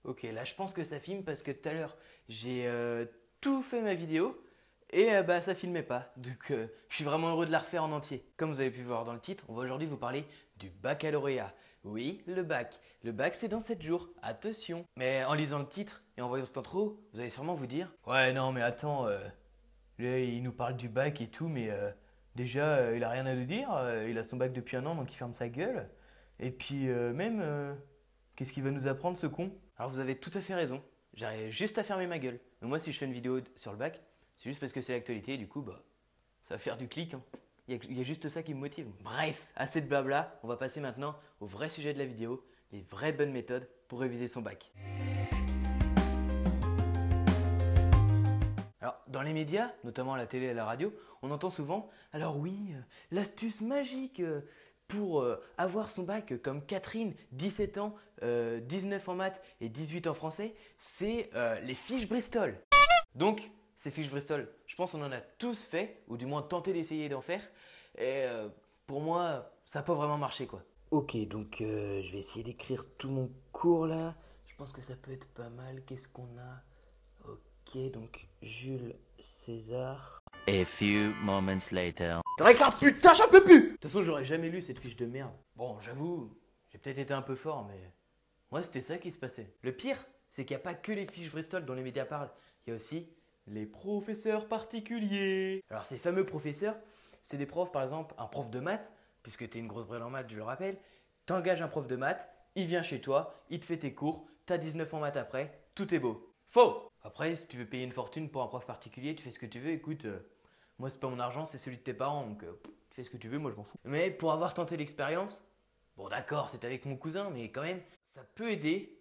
Ok, là je pense que ça filme parce que tout à l'heure j'ai tout fait ma vidéo et bah ça filmait pas. Donc je suis vraiment heureux de la refaire en entier. Comme vous avez pu voir dans le titre, on va aujourd'hui vous parler du baccalauréat. Oui, le bac. Le bac c'est dans 7 jours, attention. Mais en lisant le titre et en voyant cette intro, vous allez sûrement vous dire ouais non mais attends, là, il nous parle du bac et tout, mais déjà il a rien à nous dire, il a son bac depuis un an donc il ferme sa gueule. Et puis qu'est-ce qu'il va nous apprendre ce con? Alors vous avez tout à fait raison, j'arrive juste à fermer ma gueule. Mais moi si je fais une vidéo sur le bac, c'est juste parce que c'est l'actualité et du coup bah ça va faire du clic, hein. Il y a juste ça qui me motive. Bref, assez de blabla, on va passer maintenant au vrai sujet de la vidéo, les vraies bonnes méthodes pour réviser son bac. Alors, dans les médias, notamment à la télé et à la radio, on entend souvent « Alors oui, l'astuce magique pour avoir son bac comme Catherine, 17 ans, 19 en maths et 18 en français, c'est les fiches Bristol. » Donc, ces fiches Bristol, je pense qu'on en a tous fait, ou du moins tenté d'essayer d'en faire. Et pour moi, ça n'a pas vraiment marché quoi. Ok, donc je vais essayer d'écrire tout mon cours là. Je pense que ça peut être pas mal. Qu'est-ce qu'on a? Ok, donc Jules César. A few moments later. T'aurais que ça, putain, j'en peux plus! De toute façon, j'aurais jamais lu cette fiche de merde. Bon, j'avoue, j'ai peut-être été un peu fort, mais moi, c'était ça qui se passait. Le pire, c'est qu'il n'y a pas que les fiches Bristol dont les médias parlent. Il y a aussi les professeurs particuliers. Alors, ces fameux professeurs, c'est des profs, par exemple, un prof de maths, puisque tu es une grosse brêle en maths, je le rappelle. T'engages un prof de maths, il vient chez toi, il te fait tes cours, t'as 19 en maths après, tout est beau. Faux! Après, si tu veux payer une fortune pour un prof particulier, tu fais ce que tu veux. Écoute, moi, c'est pas mon argent, c'est celui de tes parents, donc tu fais ce que tu veux, moi je m'en fous. Mais pour avoir tenté l'expérience, bon d'accord, c'est avec mon cousin, mais quand même, ça peut aider.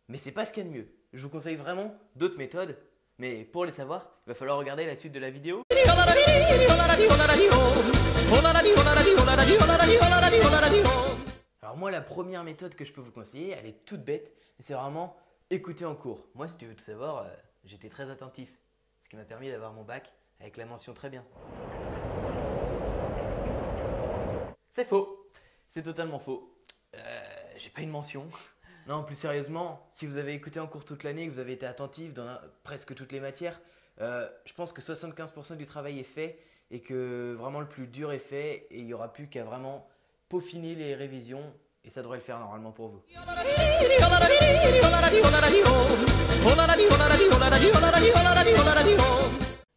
Mais c'est pas ce qu'il y a de mieux. Je vous conseille vraiment d'autres méthodes, mais pour les savoir, il va falloir regarder la suite de la vidéo. Alors moi, la première méthode que je peux vous conseiller, elle est toute bête, et c'est vraiment écouter en cours. Moi, si tu veux tout savoir, j'étais très attentif, ce qui m'a permis d'avoir mon bac avec la mention très bien. C'est faux, c'est totalement faux. J'ai pas une mention. Non, plus sérieusement, si vous avez écouté en cours toute l'année et que vous avez été attentif dans presque toutes les matières, je pense que 75% du travail est fait et que vraiment le plus dur est fait et il n'y aura plus qu'à vraiment peaufiner les révisions et ça devrait le faire normalement pour vous.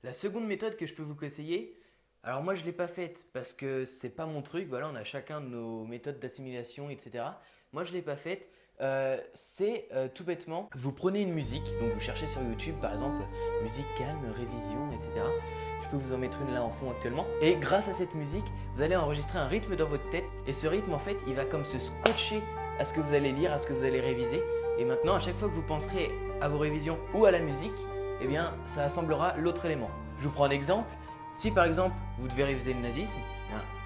La seconde méthode que je peux vous conseiller, alors moi je ne l'ai pas faite parce que c'est pas mon truc, voilà, on a chacun nos méthodes d'assimilation, etc. Moi je ne l'ai pas faite, c'est tout bêtement, vous prenez une musique, donc vous cherchez sur YouTube par exemple, musique calme, révision, etc. Je peux vous en mettre une là en fond actuellement. Et grâce à cette musique, vous allez enregistrer un rythme dans votre tête et ce rythme en fait, il va comme se scotcher à ce que vous allez lire, à ce que vous allez réviser. Et maintenant, à chaque fois que vous penserez à vos révisions ou à la musique, eh bien, ça assemblera l'autre élément. Je vous prends un exemple. Si par exemple, vous devez réviser le nazisme,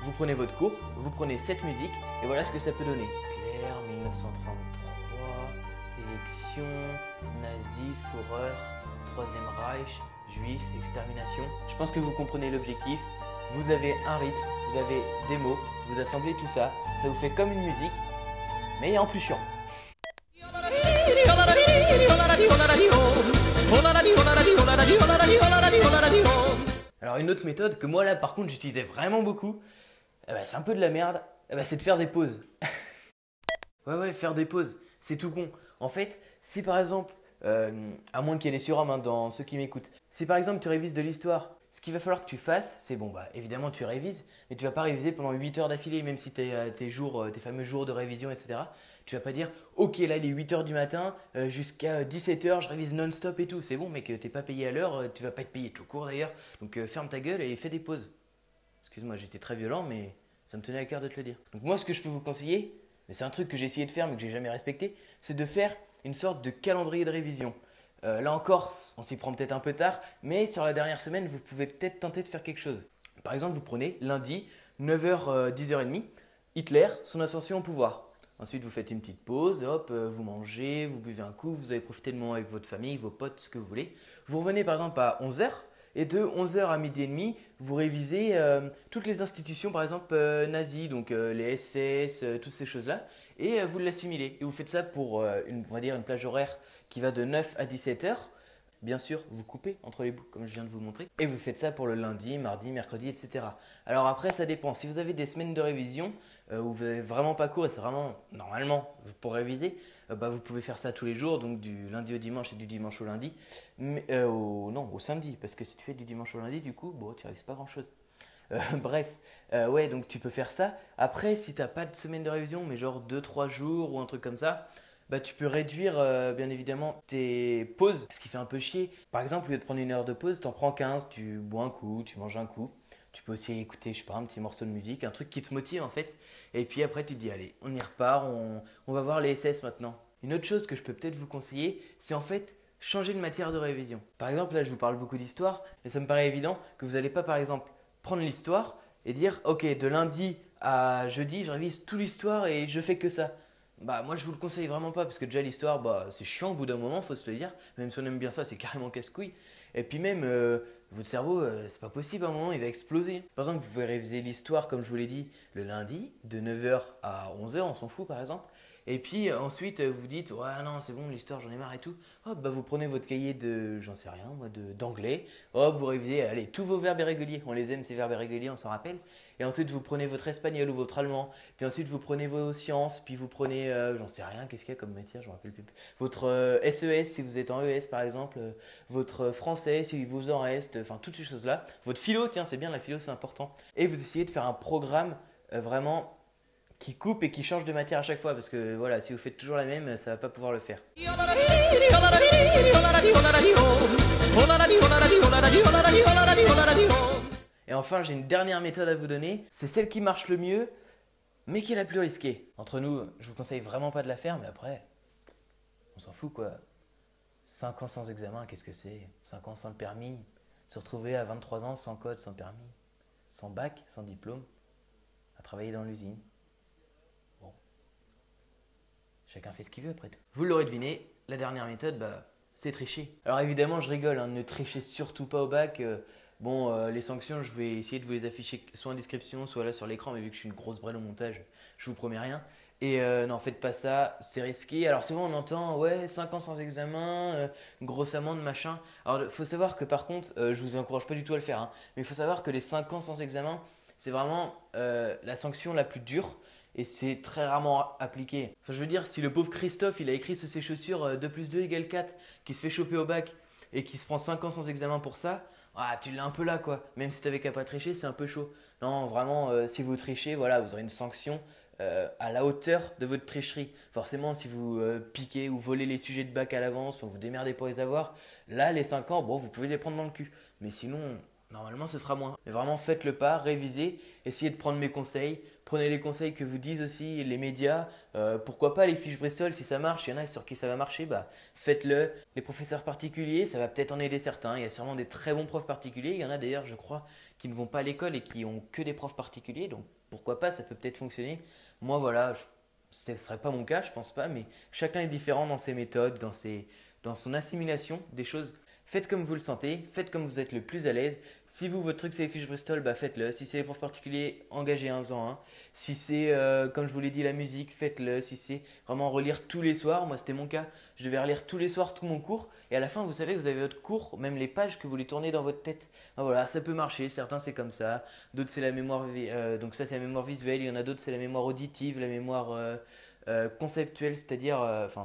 vous prenez votre cours, vous prenez cette musique et voilà ce que ça peut donner. Claire, 1933, élection, nazi, horreur, Troisième Reich, juif, extermination. Je pense que vous comprenez l'objectif. Vous avez un rythme, vous avez des mots, vous assemblez tout ça, ça vous fait comme une musique, mais en plus chiant. Alors une autre méthode que moi là par contre j'utilisais vraiment beaucoup, c'est un peu de la merde, c'est de faire des pauses. Ouais, faire des pauses, c'est tout con. En fait, si par exemple, à moins qu'il y ait des surhommes dans ceux qui m'écoutent, si par exemple tu révises de l'histoire, ce qu'il va falloir que tu fasses, c'est bon évidemment tu révises, mais tu vas pas réviser pendant 8 heures d'affilée, même si tes fameux jours de révision, etc. Tu vas pas dire ok là il est 8 heures du matin jusqu'à 17 heures je révise non-stop et tout. C'est bon mec, t'es pas payé à l'heure, tu vas pas être payé tout court d'ailleurs. Donc ferme ta gueule et fais des pauses. Excuse-moi, j'étais très violent mais ça me tenait à cœur de te le dire. Donc moi ce que je peux vous conseiller, mais c'est un truc que j'ai essayé de faire mais que j'ai jamais respecté, c'est de faire une sorte de calendrier de révision. Là encore, on s'y prend peut-être un peu tard, mais sur la dernière semaine, vous pouvez peut-être tenter de faire quelque chose. Par exemple, vous prenez lundi, 9h, 10h30, Hitler, son ascension au pouvoir. Ensuite, vous faites une petite pause, hop, vous mangez, vous buvez un coup, vous avez profité de moment avec votre famille, vos potes, ce que vous voulez. Vous revenez par exemple à 11h Et de 11h à midi et demi, vous révisez toutes les institutions, par exemple nazies, donc les SS, toutes ces choses-là, et vous l'assimilez. Et vous faites ça pour, on va dire, une plage horaire qui va de 9 à 17h. Bien sûr, vous coupez entre les bouts, comme je viens de vous montrer. Et vous faites ça pour le lundi, mardi, mercredi, etc. Alors après, ça dépend. Si vous avez des semaines de révision où vous n'avez vraiment pas cours et c'est vraiment normalement pour réviser, vous pouvez faire ça tous les jours, donc du lundi au dimanche et du dimanche au lundi. Mais, non, au samedi, parce que si tu fais du dimanche au lundi, du coup, bon, tu révises pas grand-chose. Bref, ouais, donc tu peux faire ça. Après, si tu n'as pas de semaine de révision, mais genre 2-3 jours ou un truc comme ça, tu peux réduire bien évidemment tes pauses, ce qui fait un peu chier. Par exemple, au lieu de prendre une heure de pause, tu en prends 15, tu bois un coup, tu manges un coup. Tu peux aussi écouter, je sais pas, un petit morceau de musique, un truc qui te motive en fait. Et puis après, tu te dis, allez, on y repart, on va voir les SS maintenant. Une autre chose que je peux peut-être vous conseiller, c'est en fait changer de matière de révision. Par exemple, là, je vous parle beaucoup d'histoire, mais ça me paraît évident que vous n'allez pas, par exemple, prendre l'histoire et dire, ok, de lundi à jeudi, je révise toute l'histoire et je fais que ça. Moi je vous le conseille vraiment pas parce que déjà l'histoire c'est chiant au bout d'un moment, faut se le dire. Même si on aime bien ça, c'est carrément casse-couille. Et puis même votre cerveau, c'est pas possible à un moment, il va exploser. Par exemple, vous pouvez réviser l'histoire comme je vous l'ai dit le lundi de 9h à 11h, on s'en fout par exemple. Et puis ensuite vous dites ouais non c'est bon l'histoire j'en ai marre et tout. Hop vous prenez votre cahier de j'en sais rien moi d'anglais. Hop vous révisez allez tous vos verbes irréguliers. On les aime ces verbes irréguliers, on s'en rappelle. Et ensuite vous prenez votre espagnol ou votre allemand. Puis ensuite vous prenez vos sciences. Puis vous prenez j'en sais rien qu'est-ce qu'il y a comme matière je me rappelle plus. Votre SES si vous êtes en ES par exemple. Votre français si vous en reste. Enfin toutes ces choses là. Votre philo tiens c'est bien la philo c'est important. Et vous essayez de faire un programme vraiment qui coupe et qui change de matière à chaque fois parce que voilà, si vous faites toujours la même, ça va pas pouvoir le faire. Et enfin, j'ai une dernière méthode à vous donner, c'est celle qui marche le mieux, mais qui est la plus risquée. Entre nous, je vous conseille vraiment pas de la faire, mais après, on s'en fout quoi. 5 ans sans examen, qu'est-ce que c'est? 5 ans sans le permis, se retrouver à 23 ans sans code, sans permis, sans bac, sans diplôme, à travailler dans l'usine. Chacun fait ce qu'il veut après tout. Vous l'aurez deviné, la dernière méthode, c'est tricher. Alors évidemment, je rigole, ne trichez surtout pas au bac. Les sanctions, je vais essayer de vous les afficher soit en description, soit là sur l'écran, mais vu que je suis une grosse brêle au montage, je vous promets rien. Et non, faites pas ça, c'est risqué. Alors souvent on entend, ouais, 5 ans sans examen, grosse amende, machin. Alors il faut savoir que par contre, je vous encourage pas du tout à le faire, mais il faut savoir que les 5 ans sans examen, c'est vraiment la sanction la plus dure. Et c'est très rarement appliqué. Enfin, je veux dire, si le pauvre Christophe, il a écrit sur ses chaussures 2 plus 2 égale 4, qui se fait choper au bac et qui se prend 5 ans sans examen pour ça, tu l'as un peu là quoi. Même si t'avais qu'à pas tricher, c'est un peu chaud. Non, vraiment, si vous trichez, voilà, vous aurez une sanction à la hauteur de votre tricherie. Forcément, si vous piquez ou volez les sujets de bac à l'avance, ou vous démerdez pour les avoir, là, les 5 ans, bon, vous pouvez les prendre dans le cul. Mais sinon, normalement, ce sera moins. Mais vraiment, faites le pas, révisez, essayez de prendre mes conseils. Prenez les conseils que vous disent aussi les médias. Pourquoi pas les fiches Bristol si ça marche. Il y en a sur qui ça va marcher, faites-le. Les professeurs particuliers, ça va peut-être en aider certains. Il y a sûrement des très bons profs particuliers. Il y en a d'ailleurs, je crois, qui ne vont pas à l'école et qui ont que des profs particuliers. Donc pourquoi pas, ça peut peut-être fonctionner. Moi voilà, ce ne serait pas mon cas, je pense pas. Mais chacun est différent dans ses méthodes, dans son assimilation des choses. Faites comme vous le sentez, faites comme vous êtes le plus à l'aise. Si vous, votre truc c'est les fiches Bristol, faites-le. Si c'est les profs particuliers, engagez un an. Si c'est, comme je vous l'ai dit, la musique, faites-le. Si c'est vraiment relire tous les soirs, moi c'était mon cas, je devais relire tous les soirs tout mon cours. Et à la fin, vous savez, vous avez votre cours, même les pages que vous les tournez dans votre tête. Voilà, ça peut marcher. Certains c'est comme ça, d'autres c'est la mémoire, donc ça c'est la mémoire visuelle. Il y en a d'autres c'est la mémoire auditive, la mémoire conceptuelle, c'est-à-dire,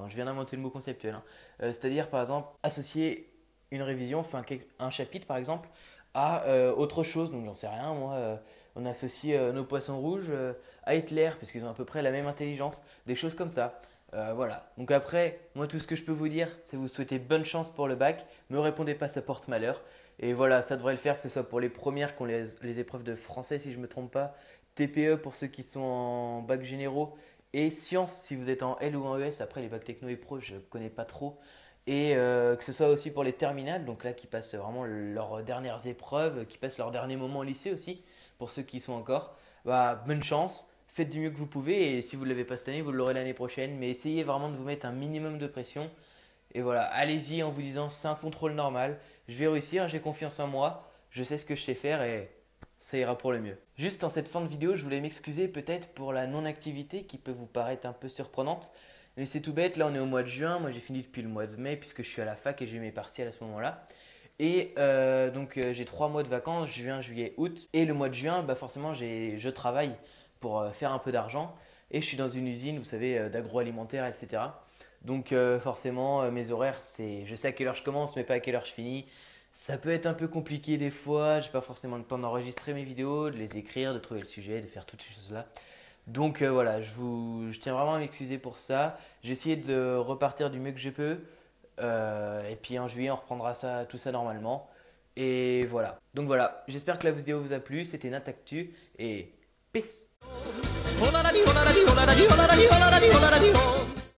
je viens d'inventer le mot conceptuel. C'est-à-dire par exemple associer une révision, enfin un chapitre par exemple, à autre chose. Donc j'en sais rien, moi, on associe nos poissons rouges à Hitler, parce qu'ils ont à peu près la même intelligence, des choses comme ça. Voilà. Donc après, moi tout ce que je peux vous dire, c'est vous souhaiter bonne chance pour le bac. Me répondez pas, ça porte malheur. Et voilà, ça devrait le faire, que ce soit pour les premières qui ont les épreuves de français, si je ne me trompe pas, TPE pour ceux qui sont en bac généraux, et sciences si vous êtes en L ou en ES. Après, les bacs techno et pro, je ne connais pas trop. Et que ce soit aussi pour les terminales, donc là qui passent vraiment leurs dernières épreuves, qui passent leur dernier moment au lycée aussi, pour ceux qui y sont encore. Bonne chance, faites du mieux que vous pouvez et si vous ne l'avez pas cette année, vous l'aurez l'année prochaine. Mais essayez vraiment de vous mettre un minimum de pression. Et voilà, allez-y en vous disant c'est un contrôle normal, je vais réussir, j'ai confiance en moi, je sais ce que je sais faire et ça ira pour le mieux. Juste en cette fin de vidéo, je voulais m'excuser peut-être pour la non-activité qui peut vous paraître un peu surprenante. Mais c'est tout bête, là on est au mois de juin, moi j'ai fini depuis le mois de mai puisque je suis à la fac et j'ai eu mes partiels à ce moment-là. Et donc j'ai 3 mois de vacances, juin, juillet, août. Et le mois de juin, bah forcément je travaille pour faire un peu d'argent. Et je suis dans une usine, vous savez, d'agroalimentaire, etc. Donc forcément mes horaires, je sais à quelle heure je commence mais pas à quelle heure je finis. Ça peut être un peu compliqué des fois, j'ai pas forcément le temps d'enregistrer mes vidéos, de les écrire, de trouver le sujet, de faire toutes ces choses-là. Donc voilà, je tiens vraiment à m'excuser pour ça. J'ai essayé de repartir du mieux que je peux. Et puis en juillet, on reprendra tout ça normalement. Et voilà. Donc voilà, j'espère que la vidéo vous a plu. C'était Natactu et peace.